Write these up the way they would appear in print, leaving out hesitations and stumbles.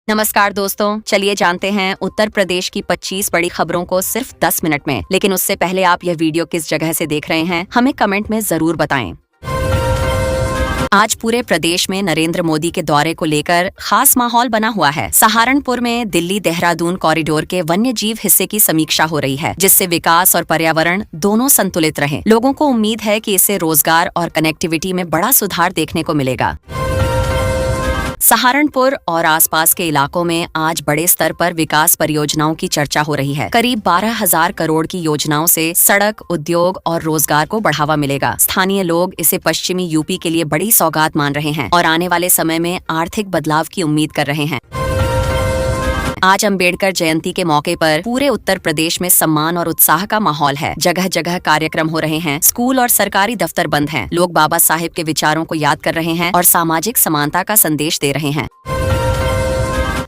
नमस्कार दोस्तों, चलिए जानते हैं उत्तर प्रदेश की 25 बड़ी खबरों को सिर्फ 10 मिनट में। लेकिन उससे पहले आप यह वीडियो किस जगह से देख रहे हैं, हमें कमेंट में जरूर बताएं। आज पूरे प्रदेश में नरेंद्र मोदी के दौरे को लेकर खास माहौल बना हुआ है। सहारनपुर में दिल्ली देहरादून कॉरिडोर के वन्य जीव हिस्से की समीक्षा हो रही है, जिससे विकास और पर्यावरण दोनों संतुलित रहें। लोगों को उम्मीद है कि इससे रोजगार और कनेक्टिविटी में बड़ा सुधार देखने को मिलेगा। सहारनपुर और आसपास के इलाकों में आज बड़े स्तर पर विकास परियोजनाओं की चर्चा हो रही है। करीब 12,000 करोड़ की योजनाओं से सड़क, उद्योग और रोजगार को बढ़ावा मिलेगा। स्थानीय लोग इसे पश्चिमी यूपी के लिए बड़ी सौगात मान रहे हैं और आने वाले समय में आर्थिक बदलाव की उम्मीद कर रहे हैं। आज अंबेडकर जयंती के मौके पर पूरे उत्तर प्रदेश में सम्मान और उत्साह का माहौल है। जगह जगह कार्यक्रम हो रहे हैं, स्कूल और सरकारी दफ्तर बंद हैं। लोग बाबा साहेब के विचारों को याद कर रहे हैं और सामाजिक समानता का संदेश दे रहे हैं।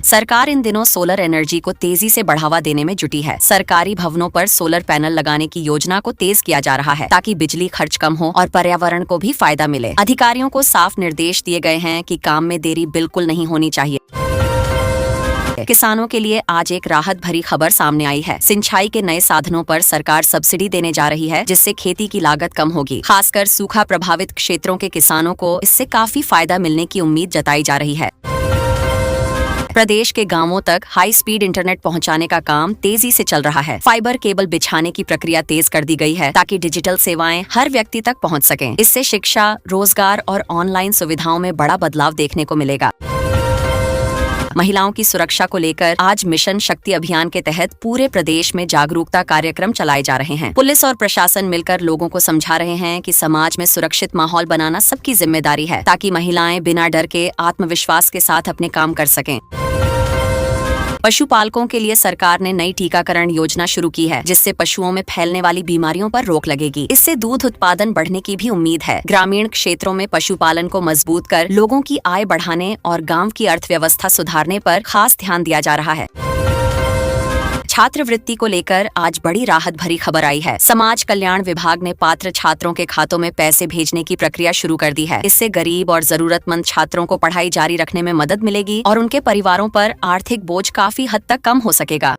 सरकार इन दिनों सोलर एनर्जी को तेजी से बढ़ावा देने में जुटी है। सरकारी भवनों पर सोलर पैनल लगाने की योजना को तेज किया जा रहा है, ताकि बिजली खर्च कम हो और पर्यावरण को भी फायदा मिले। अधिकारियों को साफ निर्देश दिए गए हैं कि काम में देरी बिल्कुल नहीं होनी चाहिए। किसानों के लिए आज एक राहत भरी खबर सामने आई है। सिंचाई के नए साधनों पर सरकार सब्सिडी देने जा रही है, जिससे खेती की लागत कम होगी। खासकर सूखा प्रभावित क्षेत्रों के किसानों को इससे काफी फायदा मिलने की उम्मीद जताई जा रही है। प्रदेश के गांवों तक हाई स्पीड इंटरनेट पहुंचाने का काम तेजी से चल रहा है। फाइबर केबल बिछाने की प्रक्रिया तेज कर दी गई है, ताकि डिजिटल सेवाएं हर व्यक्ति तक पहुंच सकें। इससे शिक्षा, रोजगार और ऑनलाइन सुविधाओं में बड़ा बदलाव देखने को मिलेगा। महिलाओं की सुरक्षा को लेकर आज मिशन शक्ति अभियान के तहत पूरे प्रदेश में जागरूकता कार्यक्रम चलाए जा रहे हैं। पुलिस और प्रशासन मिलकर लोगों को समझा रहे हैं कि समाज में सुरक्षित माहौल बनाना सबकी जिम्मेदारी है, ताकि महिलाएं बिना डर के आत्मविश्वास के साथ अपने काम कर सकें। पशुपालकों के लिए सरकार ने नई टीकाकरण योजना शुरू की है, जिससे पशुओं में फैलने वाली बीमारियों पर रोक लगेगी। इससे दूध उत्पादन बढ़ने की भी उम्मीद है। ग्रामीण क्षेत्रों में पशुपालन को मजबूत कर लोगों की आय बढ़ाने और गांव की अर्थव्यवस्था सुधारने पर खास ध्यान दिया जा रहा है। छात्रवृत्ति को लेकर आज बड़ी राहत भरी खबर आई है। समाज कल्याण विभाग ने पात्र छात्रों के खातों में पैसे भेजने की प्रक्रिया शुरू कर दी है। इससे गरीब और जरूरतमंद छात्रों को पढ़ाई जारी रखने में मदद मिलेगी और उनके परिवारों पर आर्थिक बोझ काफी हद तक कम हो सकेगा।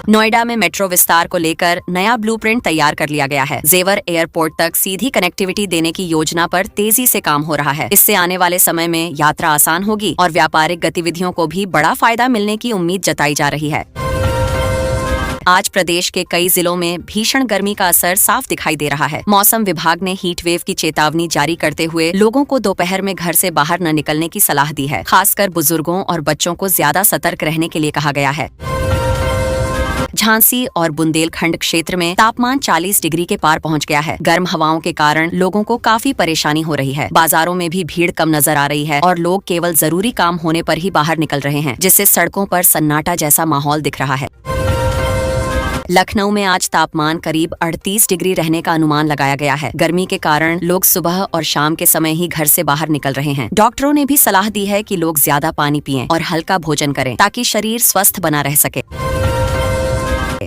नोएडा में मेट्रो विस्तार को लेकर नया ब्लूप्रिंट तैयार कर लिया गया है। जेवर एयरपोर्ट तक सीधी कनेक्टिविटी देने की योजना पर तेजी से काम हो रहा है। इससे आने वाले समय में यात्रा आसान होगी और व्यापारिक गतिविधियों को भी बड़ा फायदा मिलने की उम्मीद जताई जा रही है। आज प्रदेश के कई जिलों में भीषण गर्मी का असर साफ दिखाई दे रहा है। मौसम विभाग ने हीट वेव की चेतावनी जारी करते हुए लोगों को दोपहर में घर से बाहर न निकलने की सलाह दी है। खासकर बुजुर्गों और बच्चों को ज्यादा सतर्क रहने के लिए कहा गया है। झांसी और बुंदेलखंड क्षेत्र में तापमान 40 डिग्री के पार पहुंच गया है। गर्म हवाओं के कारण लोगों को काफी परेशानी हो रही है। बाजारों में भी भीड़ कम नजर आ रही है और लोग केवल जरूरी काम होने पर ही बाहर निकल रहे हैं, जिससे सड़कों पर सन्नाटा जैसा माहौल दिख रहा है। लखनऊ में आज तापमान करीब 38 डिग्री रहने का अनुमान लगाया गया है। गर्मी के कारण लोग सुबह और शाम के समय ही घर से बाहर निकल रहे हैं। डॉक्टरों ने भी सलाह दी है कि लोग ज्यादा पानी पिएं और हल्का भोजन करें, ताकि शरीर स्वस्थ बना रह सके।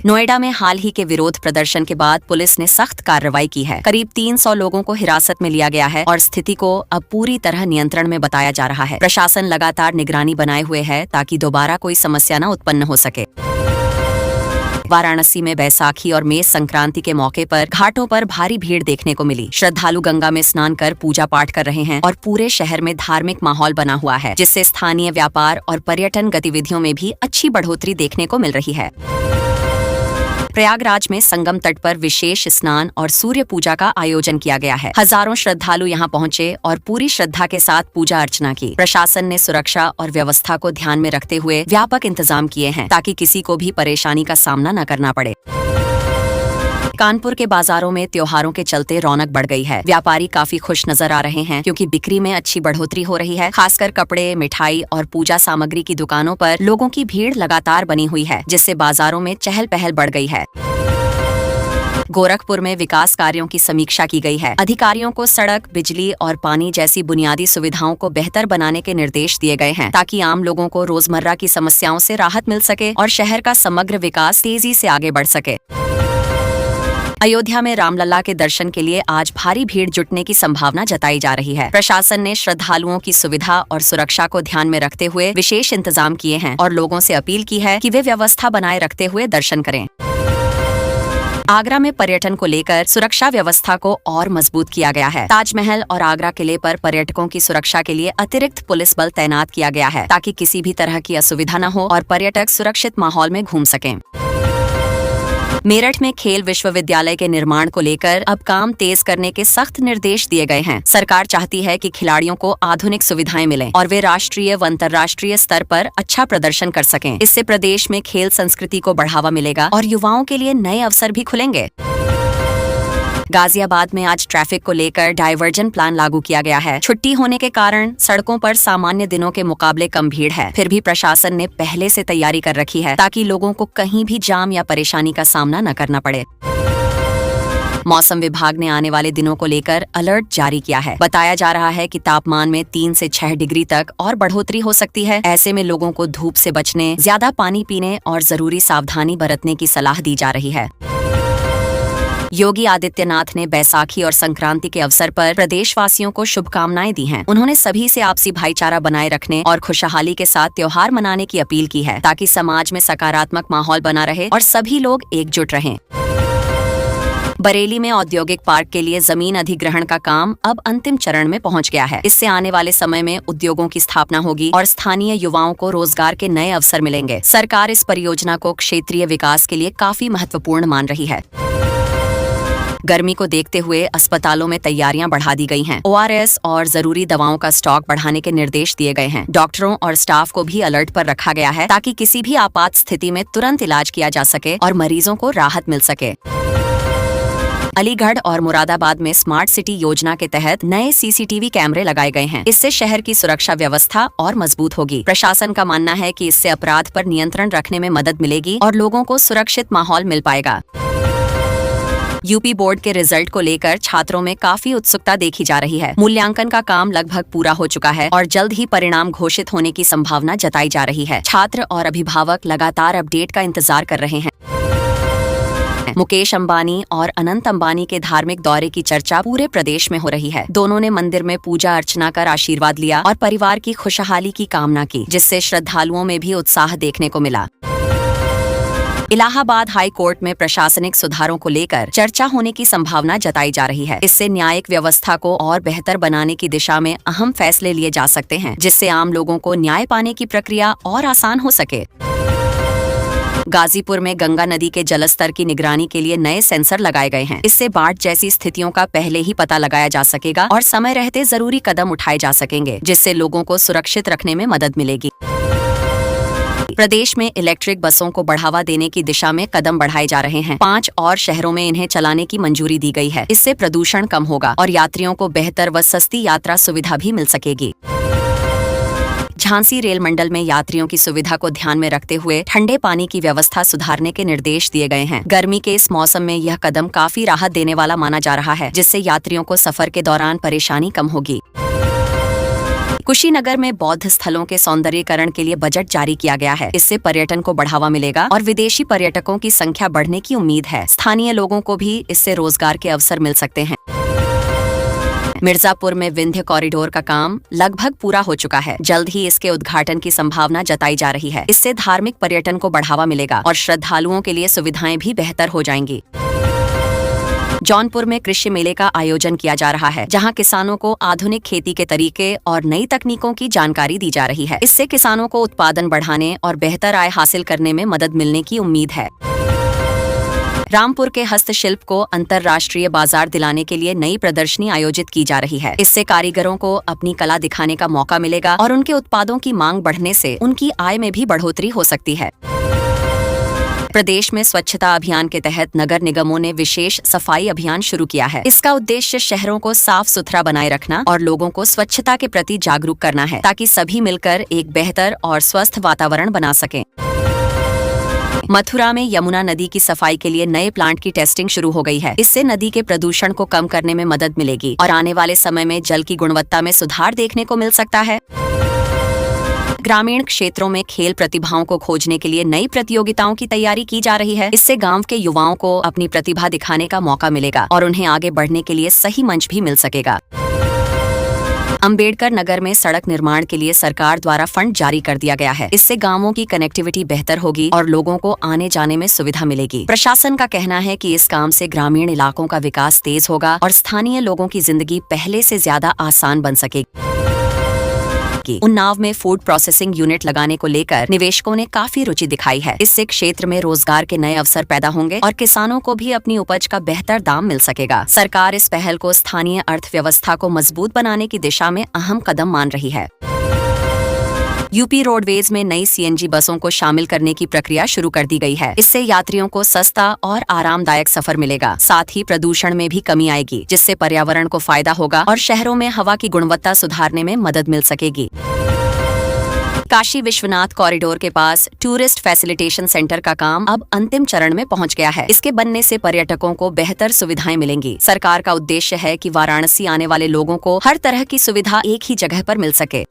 नोएडा में हाल ही के विरोध प्रदर्शन के बाद पुलिस ने सख्त कार्रवाई की है। करीब 300 लोगों को हिरासत में लिया गया है और स्थिति को अब पूरी तरह नियंत्रण में बताया जा रहा है। प्रशासन लगातार निगरानी बनाए हुए है, ताकि दोबारा कोई समस्या न उत्पन्न हो सके। वाराणसी में बैसाखी और मेष संक्रांति के मौके पर घाटों पर भारी भीड़ देखने को मिली। श्रद्धालु गंगा में स्नान कर पूजा पाठ कर रहे हैं और पूरे शहर में धार्मिक माहौल बना हुआ है, जिससे स्थानीय व्यापार और पर्यटन गतिविधियों में भी अच्छी बढ़ोतरी देखने को मिल रही है। प्रयागराज में संगम तट पर विशेष स्नान और सूर्य पूजा का आयोजन किया गया है। हजारों श्रद्धालु यहां पहुंचे और पूरी श्रद्धा के साथ पूजा अर्चना की। प्रशासन ने सुरक्षा और व्यवस्था को ध्यान में रखते हुए व्यापक इंतजाम किए हैं, ताकि किसी को भी परेशानी का सामना न करना पड़े। कानपुर के बाजारों में त्योहारों के चलते रौनक बढ़ गई है। व्यापारी काफी खुश नजर आ रहे हैं, क्योंकि बिक्री में अच्छी बढ़ोतरी हो रही है। खासकर कपड़े, मिठाई और पूजा सामग्री की दुकानों पर लोगों की भीड़ लगातार बनी हुई है, जिससे बाजारों में चहल पहल बढ़ गई है। गोरखपुर में विकास कार्यों की समीक्षा की गई है। अधिकारियों को सड़क, बिजली और पानी जैसी बुनियादी सुविधाओं को बेहतर बनाने के निर्देश दिए गए हैं, ताकि आम लोगों को रोजमर्रा की समस्याओं से राहत मिल सके और शहर का समग्र विकास तेजी से आगे बढ़ सके। अयोध्या में रामलला के दर्शन के लिए आज भारी भीड़ जुटने की संभावना जताई जा रही है। प्रशासन ने श्रद्धालुओं की सुविधा और सुरक्षा को ध्यान में रखते हुए विशेष इंतजाम किए हैं और लोगों से अपील की है कि वे व्यवस्था बनाए रखते हुए दर्शन करें। आगरा में पर्यटन को लेकर सुरक्षा व्यवस्था को और मजबूत किया गया है। ताजमहल और आगरा किले पर पर्यटकों की सुरक्षा के लिए अतिरिक्त पुलिस बल तैनात किया गया है ताकि किसी भी तरह की असुविधा न हो और पर्यटक सुरक्षित माहौल में घूम सकें। मेरठ में खेल विश्वविद्यालय के निर्माण को लेकर अब काम तेज करने के सख्त निर्देश दिए गए हैं। सरकार चाहती है कि खिलाड़ियों को आधुनिक सुविधाएं मिलें और वे राष्ट्रीय व अंतर्राष्ट्रीय स्तर पर अच्छा प्रदर्शन कर सकें। इससे प्रदेश में खेल संस्कृति को बढ़ावा मिलेगा और युवाओं के लिए नए अवसर भी खुलेंगे। गाजियाबाद में आज ट्रैफिक को लेकर डायवर्जन प्लान लागू किया गया है। छुट्टी होने के कारण सड़कों पर सामान्य दिनों के मुकाबले कम भीड़ है। फिर भी प्रशासन ने पहले से तैयारी कर रखी है ताकि लोगों को कहीं भी जाम या परेशानी का सामना न करना पड़े। मौसम विभाग ने आने वाले दिनों को लेकर अलर्ट जारी किया है। बताया जा रहा है कि तापमान में 3 से 6 डिग्री तक और बढ़ोतरी हो सकती है। ऐसे में लोगों को धूप से बचने, ज्यादा पानी पीने और जरूरी सावधानी बरतने की सलाह दी जा रही है। योगी आदित्यनाथ ने बैसाखी और संक्रांति के अवसर पर प्रदेशवासियों को शुभकामनाएं दी हैं। उन्होंने सभी से आपसी भाईचारा बनाए रखने और खुशहाली के साथ त्योहार मनाने की अपील की है ताकि समाज में सकारात्मक माहौल बना रहे और सभी लोग एकजुट रहें। बरेली में औद्योगिक पार्क के लिए जमीन अधिग्रहण का काम अब अंतिम चरण में पहुंच गया है। इससे आने वाले समय में उद्योगों की स्थापना होगी और स्थानीय युवाओं को रोजगार के नए अवसर मिलेंगे। सरकार इस परियोजना को क्षेत्रीय विकास के लिए काफी महत्वपूर्ण मान रही है। गर्मी को देखते हुए अस्पतालों में तैयारियां बढ़ा दी गई हैं। ORS और जरूरी दवाओं का स्टॉक बढ़ाने के निर्देश दिए गए हैं। डॉक्टरों और स्टाफ को भी अलर्ट पर रखा गया है ताकि किसी भी आपात स्थिति में तुरंत इलाज किया जा सके और मरीजों को राहत मिल सके। अलीगढ़ और मुरादाबाद में स्मार्ट सिटी योजना के तहत नए CCTV कैमरे लगाए गए हैं। इससे शहर की सुरक्षा व्यवस्था और मजबूत होगी। प्रशासन का मानना है कि इससे अपराध पर नियंत्रण रखने में मदद मिलेगी और लोगों को सुरक्षित माहौल मिल पाएगा। यूपी बोर्ड के रिजल्ट को लेकर छात्रों में काफी उत्सुकता देखी जा रही है। मूल्यांकन का काम लगभग पूरा हो चुका है और जल्द ही परिणाम घोषित होने की संभावना जताई जा रही है। छात्र और अभिभावक लगातार अपडेट का इंतजार कर रहे हैं। मुकेश अंबानी और अनंत अंबानी के धार्मिक दौरे की चर्चा पूरे प्रदेश में हो रही है। दोनों ने मंदिर में पूजा अर्चना कर आशीर्वाद लिया और परिवार की खुशहाली की कामना की, जिससे श्रद्धालुओं में भी उत्साह देखने को मिला। इलाहाबाद हाई कोर्ट में प्रशासनिक सुधारों को लेकर चर्चा होने की संभावना जताई जा रही है। इससे न्यायिक व्यवस्था को और बेहतर बनाने की दिशा में अहम फैसले लिए जा सकते हैं, जिससे आम लोगों को न्याय पाने की प्रक्रिया और आसान हो सके। गाजीपुर में गंगा नदी के जलस्तर की निगरानी के लिए नए सेंसर लगाए गए हैं। इससे बाढ़ जैसी स्थितियों का पहले ही पता लगाया जा सकेगा और समय रहते जरूरी कदम उठाए जा सकेंगे, जिससे लोगों को सुरक्षित रखने में मदद मिलेगी। प्रदेश में इलेक्ट्रिक बसों को बढ़ावा देने की दिशा में कदम बढ़ाए जा रहे हैं। 5 और शहरों में इन्हें चलाने की मंजूरी दी गई है। इससे प्रदूषण कम होगा और यात्रियों को बेहतर व सस्ती यात्रा सुविधा भी मिल सकेगी। झांसी रेल मंडल में यात्रियों की सुविधा को ध्यान में रखते हुए ठंडे पानी की व्यवस्था सुधारने के निर्देश दिए गए हैं। गर्मी के इस मौसम में यह कदम काफी राहत देने वाला माना जा रहा है, जिससे यात्रियों को सफर के दौरान परेशानी कम होगी। कुशीनगर में बौद्ध स्थलों के सौंदर्यीकरण के लिए बजट जारी किया गया है। इससे पर्यटन को बढ़ावा मिलेगा और विदेशी पर्यटकों की संख्या बढ़ने की उम्मीद है। स्थानीय लोगों को भी इससे रोजगार के अवसर मिल सकते हैं। मिर्जापुर में विंध्य कॉरिडोर का काम लगभग पूरा हो चुका है। जल्द ही इसके उद्घाटन की संभावना जताई जा रही है। इससे धार्मिक पर्यटन को बढ़ावा मिलेगा और श्रद्धालुओं के लिए सुविधाएं भी बेहतर हो जाएंगी। जौनपुर में कृषि मेले का आयोजन किया जा रहा है, जहां किसानों को आधुनिक खेती के तरीके और नई तकनीकों की जानकारी दी जा रही है। इससे किसानों को उत्पादन बढ़ाने और बेहतर आय हासिल करने में मदद मिलने की उम्मीद है। रामपुर के हस्तशिल्प को अंतर्राष्ट्रीय बाजार दिलाने के लिए नई प्रदर्शनी आयोजित की जा रही है। इससे कारीगरों को अपनी कला दिखाने का मौका मिलेगा और उनके उत्पादों की मांग बढ़ने से उनकी आय में भी बढ़ोतरी हो सकती है। प्रदेश में स्वच्छता अभियान के तहत नगर निगमों ने विशेष सफाई अभियान शुरू किया है। इसका उद्देश्य शहरों को साफ सुथरा बनाए रखना और लोगों को स्वच्छता के प्रति जागरूक करना है, ताकि सभी मिलकर एक बेहतर और स्वस्थ वातावरण बना सकें। मथुरा में यमुना नदी की सफाई के लिए नए प्लांट की टेस्टिंग शुरू हो गई है। इससे नदी के प्रदूषण को कम करने में मदद मिलेगी और आने वाले समय में जल की गुणवत्ता में सुधार देखने को मिल सकता है। ग्रामीण क्षेत्रों में खेल प्रतिभाओं को खोजने के लिए नई प्रतियोगिताओं की तैयारी की जा रही है। इससे गांव के युवाओं को अपनी प्रतिभा दिखाने का मौका मिलेगा और उन्हें आगे बढ़ने के लिए सही मंच भी मिल सकेगा। अंबेडकर नगर में सड़क निर्माण के लिए सरकार द्वारा फंड जारी कर दिया गया है। इससे गांवों की कनेक्टिविटी बेहतर होगी और लोगों को आने जाने में सुविधा मिलेगी। प्रशासन का कहना है कि इस काम से ग्रामीण इलाकों का विकास तेज होगा और स्थानीय लोगों की जिंदगी पहले से ज्यादा आसान बन सकेगी। उन्नाव में फूड प्रोसेसिंग यूनिट लगाने को लेकर निवेशकों ने काफी रुचि दिखाई है। इससे क्षेत्र में रोजगार के नए अवसर पैदा होंगे और किसानों को भी अपनी उपज का बेहतर दाम मिल सकेगा। सरकार इस पहल को स्थानीय अर्थव्यवस्था को मजबूत बनाने की दिशा में अहम कदम मान रही है। यूपी रोडवेज में नई सीएनजी बसों को शामिल करने की प्रक्रिया शुरू कर दी गई है। इससे यात्रियों को सस्ता और आरामदायक सफर मिलेगा। साथ ही प्रदूषण में भी कमी आएगी, जिससे पर्यावरण को फायदा होगा और शहरों में हवा की गुणवत्ता सुधारने में मदद मिल सकेगी। काशी विश्वनाथ कॉरिडोर के पास टूरिस्ट फैसिलिटेशन सेंटर का काम अब अंतिम चरण में पहुंच गया है। इसके बनने से पर्यटकों को बेहतर सुविधाएं मिलेंगी। सरकार का उद्देश्य है कि वाराणसी आने वाले लोगों को हर तरह की सुविधा एक ही जगह पर मिल सके।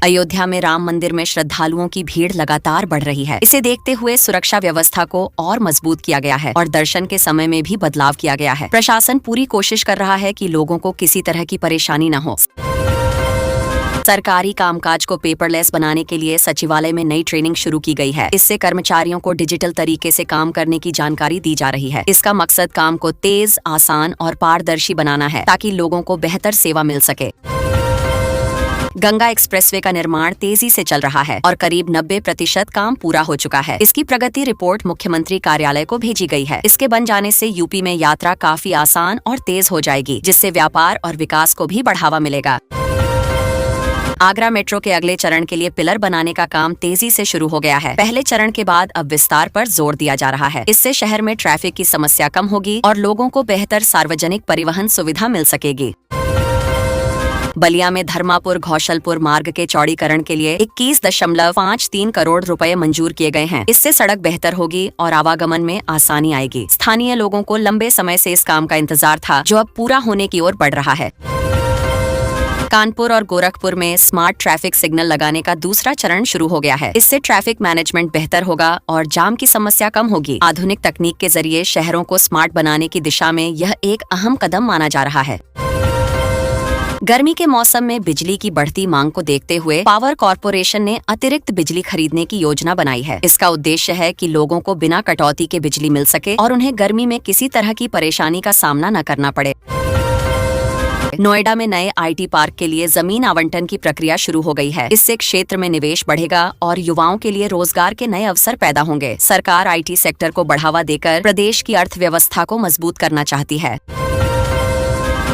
अयोध्या में राम मंदिर में श्रद्धालुओं की भीड़ लगातार बढ़ रही है। इसे देखते हुए सुरक्षा व्यवस्था को और मजबूत किया गया है और दर्शन के समय में भी बदलाव किया गया है। प्रशासन पूरी कोशिश कर रहा है कि लोगों को किसी तरह की परेशानी न हो। सरकारी कामकाज को पेपरलेस बनाने के लिए सचिवालय में नई ट्रेनिंग शुरू की गई है। इससे कर्मचारियों को डिजिटल तरीके से काम करने की जानकारी दी जा रही है। इसका मकसद काम को तेज, आसान और पारदर्शी बनाना है ताकि लोगों को बेहतर सेवा मिल सके। गंगा एक्सप्रेसवे का निर्माण तेजी से चल रहा है और करीब 90% काम पूरा हो चुका है। इसकी प्रगति रिपोर्ट मुख्यमंत्री कार्यालय को भेजी गई है। इसके बन जाने से यूपी में यात्रा काफी आसान और तेज हो जाएगी, जिससे व्यापार और विकास को भी बढ़ावा मिलेगा। आगरा मेट्रो के अगले चरण के लिए पिलर बनाने का काम तेजी से शुरू हो गया है। पहले चरण के बाद अब विस्तार पर जोर दिया जा रहा है। इससे शहर में ट्रैफिक की समस्या कम होगी और लोगों को बेहतर सार्वजनिक परिवहन सुविधा मिल सकेगी। बलिया में धर्मापुर घौशलपुर मार्ग के चौड़ीकरण के लिए 21.53 करोड़ रुपए मंजूर किए गए हैं। इससे सड़क बेहतर होगी और आवागमन में आसानी आएगी। स्थानीय लोगों को लंबे समय से इस काम का इंतजार था, जो अब पूरा होने की ओर बढ़ रहा है। कानपुर और गोरखपुर में स्मार्ट ट्रैफिक सिग्नल लगाने का दूसरा चरण शुरू हो गया है। इससे ट्रैफिक मैनेजमेंट बेहतर होगा और जाम की समस्या कम होगी। आधुनिक तकनीक के जरिए शहरों को स्मार्ट बनाने की दिशा में यह एक अहम कदम माना जा रहा है। गर्मी के मौसम में बिजली की बढ़ती मांग को देखते हुए पावर कॉर्पोरेशन ने अतिरिक्त बिजली खरीदने की योजना बनाई है। इसका उद्देश्य है कि लोगों को बिना कटौती के बिजली मिल सके और उन्हें गर्मी में किसी तरह की परेशानी का सामना न करना पड़े। नोएडा में नए आईटी पार्क के लिए जमीन आवंटन की प्रक्रिया शुरू हो गई है। इससे क्षेत्र में निवेश बढ़ेगा और युवाओं के लिए रोजगार के नए अवसर पैदा होंगे। सरकार आईटी सेक्टर को बढ़ावा देकर प्रदेश की अर्थव्यवस्था को मजबूत करना चाहती है।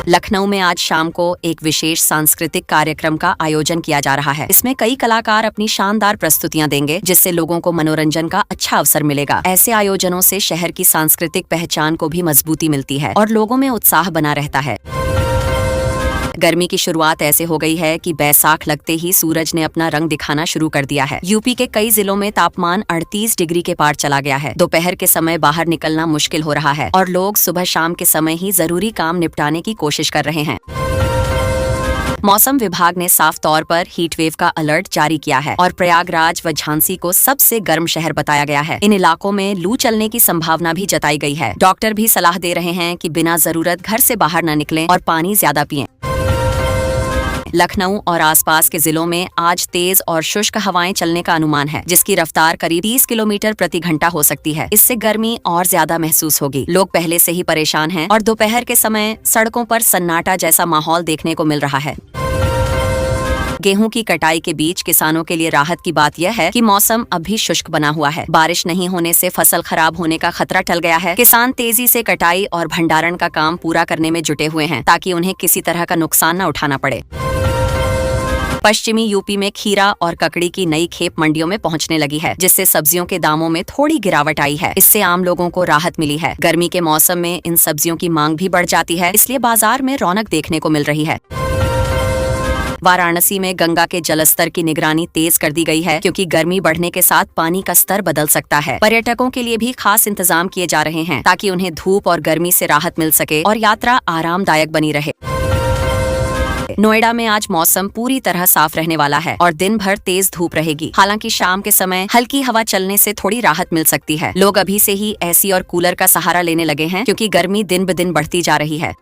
लखनऊ में आज शाम को एक विशेष सांस्कृतिक कार्यक्रम का आयोजन किया जा रहा है। इसमें कई कलाकार अपनी शानदार प्रस्तुतियां देंगे, जिससे लोगों को मनोरंजन का अच्छा अवसर मिलेगा। ऐसे आयोजनों से शहर की सांस्कृतिक पहचान को भी मजबूती मिलती है और लोगों में उत्साह बना रहता है। गर्मी की शुरुआत ऐसे हो गई है कि बैसाख लगते ही सूरज ने अपना रंग दिखाना शुरू कर दिया है। यूपी के कई जिलों में तापमान 38 डिग्री के पार चला गया है। दोपहर के समय बाहर निकलना मुश्किल हो रहा है और लोग सुबह शाम के समय ही जरूरी काम निपटाने की कोशिश कर रहे हैं। मौसम विभाग ने साफ तौर पर हीट वेव का अलर्ट जारी किया है और प्रयागराज व झांसी को सबसे गर्म शहर बताया गया है। इन इलाकों में लू चलने की संभावना भी जताई गई है। डॉक्टर भी सलाह दे रहे हैं कि बिना जरूरत घर से बाहर न निकलें और पानी ज्यादा पिएं। लखनऊ और आसपास के जिलों में आज तेज और शुष्क हवाएं चलने का अनुमान है, जिसकी रफ्तार करीब 30 किलोमीटर प्रति घंटा हो सकती है। इससे गर्मी और ज्यादा महसूस होगी। लोग पहले से ही परेशान हैं और दोपहर के समय सड़कों पर सन्नाटा जैसा माहौल देखने को मिल रहा है। गेहूं की कटाई के बीच किसानों के लिए राहत की बात यह है कि मौसम अभी शुष्क बना हुआ है। बारिश नहीं होने से फसल खराब होने का खतरा टल गया है। किसान तेजी से कटाई और भंडारण का काम पूरा करने में जुटे हुए हैं, ताकि उन्हें किसी तरह का नुकसान न उठाना पड़े। पश्चिमी यूपी में खीरा और ककड़ी की नई खेप मंडियों में पहुंचने लगी है, जिससे सब्जियों के दामों में थोड़ी गिरावट आई है। इससे आम लोगों को राहत मिली है। गर्मी के मौसम में इन सब्जियों की मांग भी बढ़ जाती है, इसलिए बाजार में रौनक देखने को मिल रही है। वाराणसी में गंगा के जलस्तर की निगरानी तेज कर दी गई है, क्योंकि गर्मी बढ़ने के साथ पानी का स्तर बदल सकता है। पर्यटकों के लिए भी खास इंतजाम किए जा रहे हैं, ताकि उन्हें धूप और गर्मी से राहत मिल सके और यात्रा आरामदायक बनी रहे। नोएडा में आज मौसम पूरी तरह साफ रहने वाला है और दिन भर तेज धूप रहेगी। हालांकि शाम के समय हल्की हवा चलने से थोड़ी राहत मिल सकती है। लोग अभी से ही एसी और कूलर का सहारा लेने लगे हैं क्योंकि गर्मी दिन ब दिन बढ़ती जा रही है।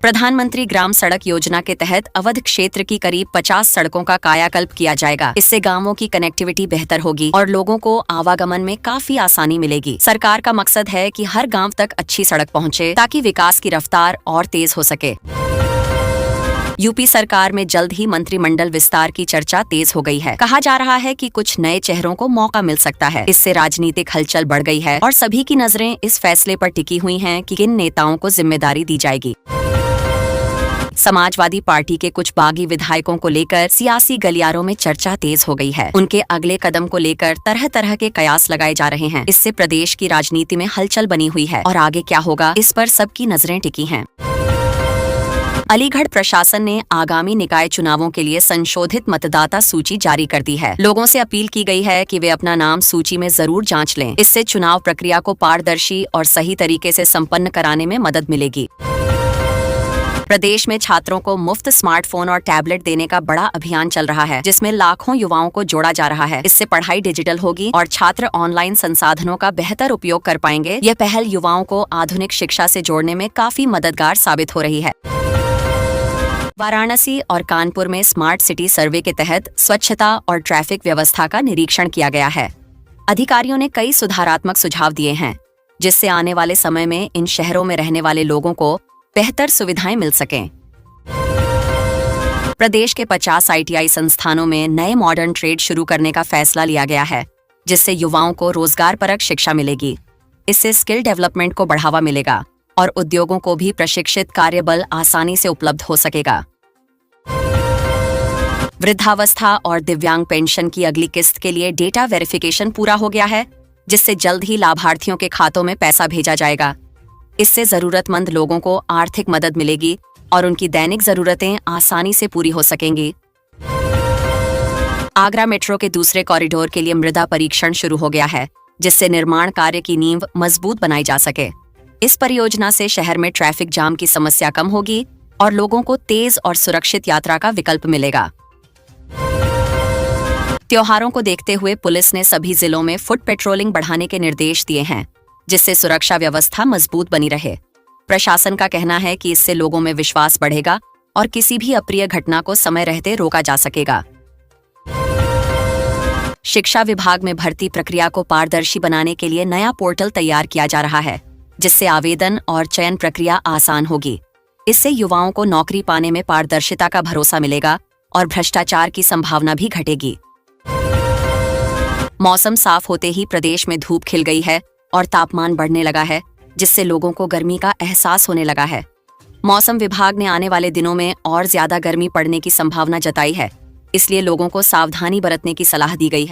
प्रधानमंत्री ग्राम सड़क योजना के तहत अवध क्षेत्र की करीब 50 सड़कों का कायाकल्प किया जाएगा। इससे गांवों की कनेक्टिविटी बेहतर होगी और लोगों को आवागमन में काफी आसानी मिलेगी। सरकार का मकसद है कि हर गांव तक अच्छी सड़क पहुंचे ताकि विकास की रफ्तार और तेज हो सके। यूपी सरकार में जल्द ही मंत्रिमंडल विस्तार की चर्चा तेज हो गई है। कहा जा रहा है कि कुछ नए चेहरों को मौका मिल सकता है। इससे राजनीतिक हलचल बढ़ गई है और सभी की नजरें इस फैसले पर टिकी हुई हैं कि किन नेताओं को जिम्मेदारी दी जाएगी। समाजवादी पार्टी के कुछ बागी विधायकों को लेकर सियासी गलियारों में चर्चा तेज हो गई है। उनके अगले कदम को लेकर तरह तरह के कयास लगाए जा रहे हैं। इससे प्रदेश की राजनीति में हलचल बनी हुई है और आगे क्या होगा इस पर सबकी नजरें टिकी हैं। अलीगढ़ प्रशासन ने आगामी निकाय चुनावों के लिए संशोधित मतदाता सूची जारी कर दी है। लोगों से अपील की गई है कि वे अपना नाम सूची में जरूर जांच लें। इससे चुनाव प्रक्रिया को पारदर्शी और सही तरीके से संपन्न कराने में मदद मिलेगी। प्रदेश में छात्रों को मुफ्त स्मार्टफोन और टैबलेट देने का बड़ा अभियान चल रहा है, जिसमें लाखों युवाओं को जोड़ा जा रहा है। इससे पढ़ाई डिजिटल होगी और छात्र ऑनलाइन संसाधनों का बेहतर उपयोग कर पाएंगे। यह पहल युवाओं को आधुनिक शिक्षा से जोड़ने में काफी मददगार साबित हो रही है। वाराणसी और कानपुर में स्मार्ट सिटी सर्वे के तहत स्वच्छता और ट्रैफिक व्यवस्था का निरीक्षण किया गया है। अधिकारियों ने कई सुधारात्मक सुझाव दिए हैं, जिससे आने वाले समय में इन शहरों में रहने वाले लोगों को बेहतर सुविधाएं मिल सकें। प्रदेश के 50 ITI संस्थानों में नए मॉडर्न ट्रेड शुरू करने का फैसला लिया गया है, जिससे युवाओं को रोजगारपरक शिक्षा मिलेगी। इससे स्किल डेवलपमेंट को बढ़ावा मिलेगा और उद्योगों को भी प्रशिक्षित कार्यबल आसानी से उपलब्ध हो सकेगा। वृद्धावस्था और दिव्यांग पेंशन की अगली किस्त के लिए डेटा वेरिफिकेशन पूरा हो गया है, जिससे जल्द ही लाभार्थियों के खातों में पैसा भेजा जाएगा। इससे जरूरतमंद लोगों को आर्थिक मदद मिलेगी और उनकी दैनिक जरूरतें आसानी से पूरी हो सकेंगी। आगरा मेट्रो के दूसरे कॉरिडोर के लिए मृदा परीक्षण शुरू हो गया है, जिससे निर्माण कार्य की नींव मजबूत बनाई जा सके। इस परियोजना से शहर में ट्रैफिक जाम की समस्या कम होगी और लोगों को तेज और सुरक्षित यात्रा का विकल्प मिलेगा। त्योहारों को देखते हुए पुलिस ने सभी जिलों में फुट पेट्रोलिंग बढ़ाने के निर्देश दिए हैं, जिससे सुरक्षा व्यवस्था मजबूत बनी रहे। प्रशासन का कहना है कि इससे लोगों में विश्वास बढ़ेगा और किसी भी अप्रिय घटना को समय रहते रोका जा सकेगा। शिक्षा विभाग में भर्ती प्रक्रिया को पारदर्शी बनाने के लिए नया पोर्टल तैयार किया जा रहा है, जिससे आवेदन और चयन प्रक्रिया आसान होगी। इससे युवाओं को नौकरी पाने में पारदर्शिता का भरोसा मिलेगा और भ्रष्टाचार की संभावना भी घटेगी। मौसम साफ होते ही प्रदेश में धूप खिल गई है और तापमान बढ़ने लगा है, जिससे लोगों को गर्मी का एहसास होने लगा है। मौसम विभाग ने आने वाले दिनों में और ज्यादा गर्मी पड़ने की संभावना जताई है, इसलिए लोगों को सावधानी बरतने की सलाह दी गई है।